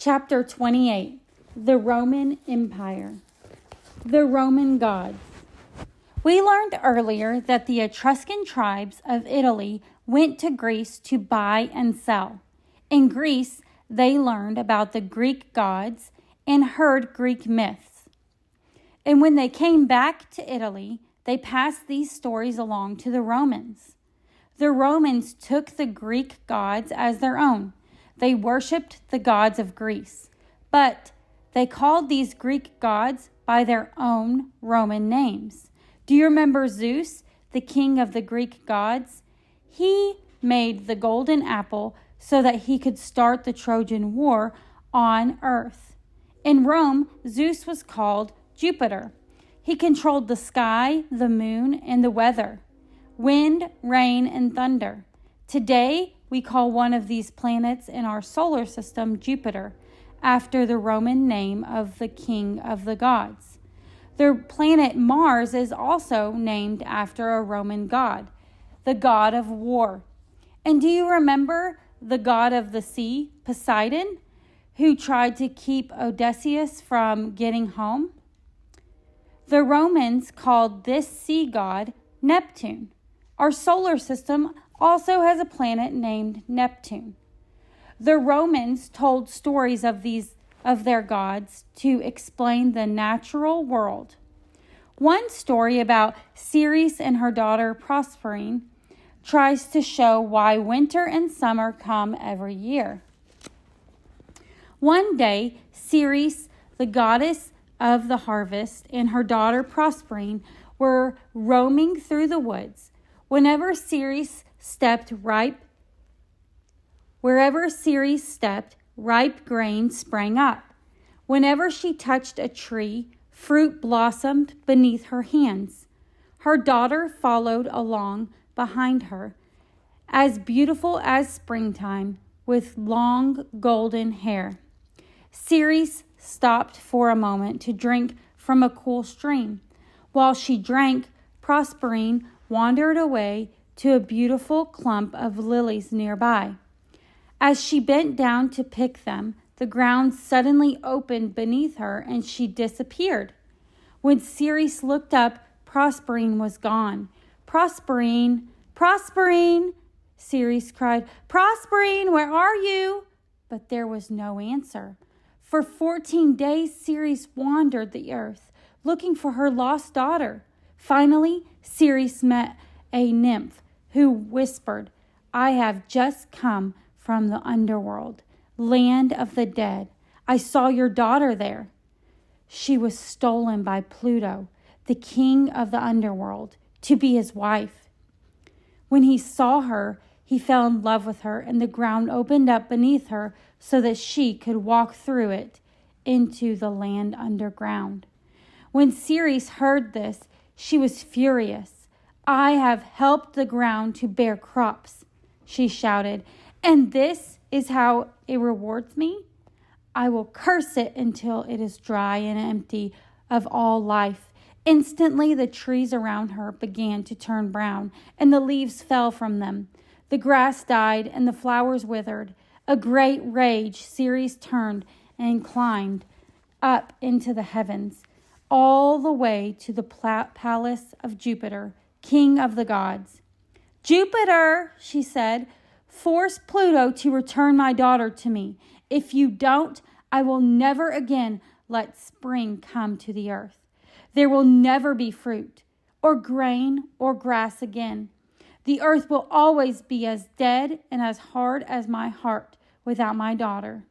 Chapter 28, The Roman Empire. The Roman Gods. We learned earlier that the Etruscan tribes of Italy went to Greece to buy and sell. In Greece, they learned about the Greek gods and heard Greek myths. And when they came back to Italy, they passed these stories along to the Romans. The Romans took the Greek gods as their own. They worshipped the gods of Greece, but they called these Greek gods by their own Roman names. Do you remember Zeus, the king of the Greek gods? He made the golden apple so that he could start the Trojan War on Earth. In Rome, Zeus was called Jupiter. He controlled the sky, the moon, and the weather, wind, rain, and thunder. Today, we call one of these planets in our solar system Jupiter, after the Roman name of the king of the gods. The planet Mars is also named after a Roman god, the god of war. And do you remember the god of the sea, Poseidon, who tried to keep Odysseus from getting home? The Romans called this sea god Neptune. Our solar system also has a planet named Neptune. The Romans told stories of their gods to explain the natural world. One story about Ceres and her daughter Proserpine tries to show why winter and summer come every year. One day, Ceres, the goddess of the harvest, and her daughter Proserpine were roaming through the woods. Wherever Ceres stepped, ripe grain sprang up. Whenever she touched a tree, fruit blossomed beneath her hands. Her daughter followed along behind her, as beautiful as springtime, with long golden hair. Ceres stopped for a moment to drink from a cool stream. While she drank, Proserpine wandered away to a beautiful clump of lilies nearby. As she bent down to pick them, the ground suddenly opened beneath her and she disappeared. When Ceres looked up, Proserpine was gone. Proserpine, Proserpine, Ceres cried. Proserpine, where are you? But there was no answer. For 14 days, Ceres wandered the earth, looking for her lost daughter. Finally, Ceres met a nymph who whispered, I have just come from the underworld, land of the dead. I saw your daughter there. She was stolen by Pluto, the king of the underworld, to be his wife. When he saw her, he fell in love with her, and the ground opened up beneath her so that she could walk through it into the land underground. When Ceres heard this, she was furious. I have helped the ground to bear crops, she shouted, and this is how it rewards me? I will curse it until it is dry and empty of all life. Instantly, the trees around her began to turn brown, and the leaves fell from them. The grass died, and the flowers withered. A great rage, Ceres turned and climbed up into the heavens, all the way to the palace of Jupiter, king of the gods. Jupiter, she said, force Pluto to return my daughter to me. If you don't, I will never again let spring come to the earth. There will never be fruit or grain or grass again. The earth will always be as dead and as hard as my heart without my daughter.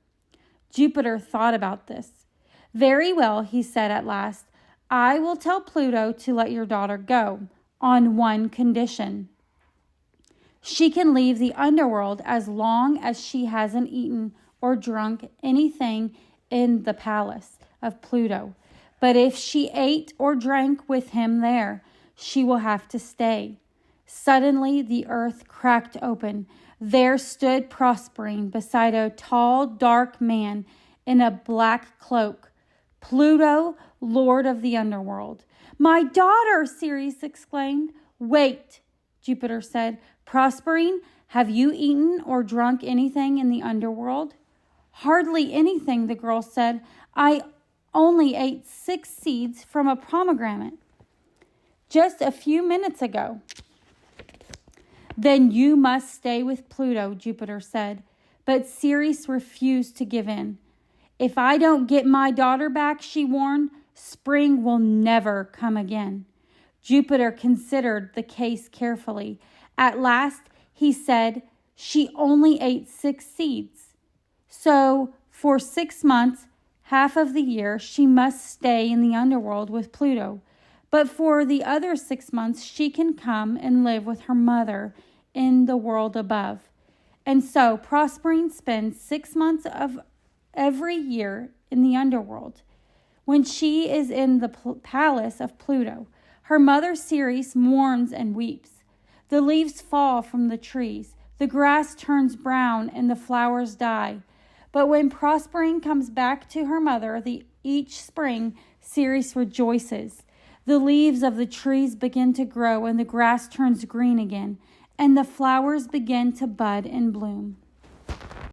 Jupiter thought about this. Very well, he said at last, I will tell Pluto to let your daughter go on one condition. She can leave the underworld as long as she hasn't eaten or drunk anything in the palace of Pluto. But if she ate or drank with him there, she will have to stay. Suddenly the earth cracked open. There stood Proserpine beside a tall, dark man in a black cloak. Pluto, lord of the underworld. My daughter, Ceres exclaimed. Wait, Jupiter said. Proserpine, have you eaten or drunk anything in the underworld? Hardly anything, the girl said. I only ate 6 seeds from a pomegranate just a few minutes ago. Then you must stay with Pluto, Jupiter said. But Ceres refused to give in. If I don't get my daughter back, she warned, spring will never come again. Jupiter considered the case carefully. At last, he said, she only ate 6 seeds. So, for 6 months, half of the year, she must stay in the underworld with Pluto. But for the other 6 months, she can come and live with her mother in the world above. And so, Proserpine spends 6 months of every year in the underworld. When she is in the palace of Pluto, her mother Ceres mourns and weeps. The leaves fall from the trees. The grass turns brown and the flowers die. But when Proserpine comes back to her mother each spring, Ceres rejoices. The leaves of the trees begin to grow and the grass turns green again, and the flowers begin to bud and bloom.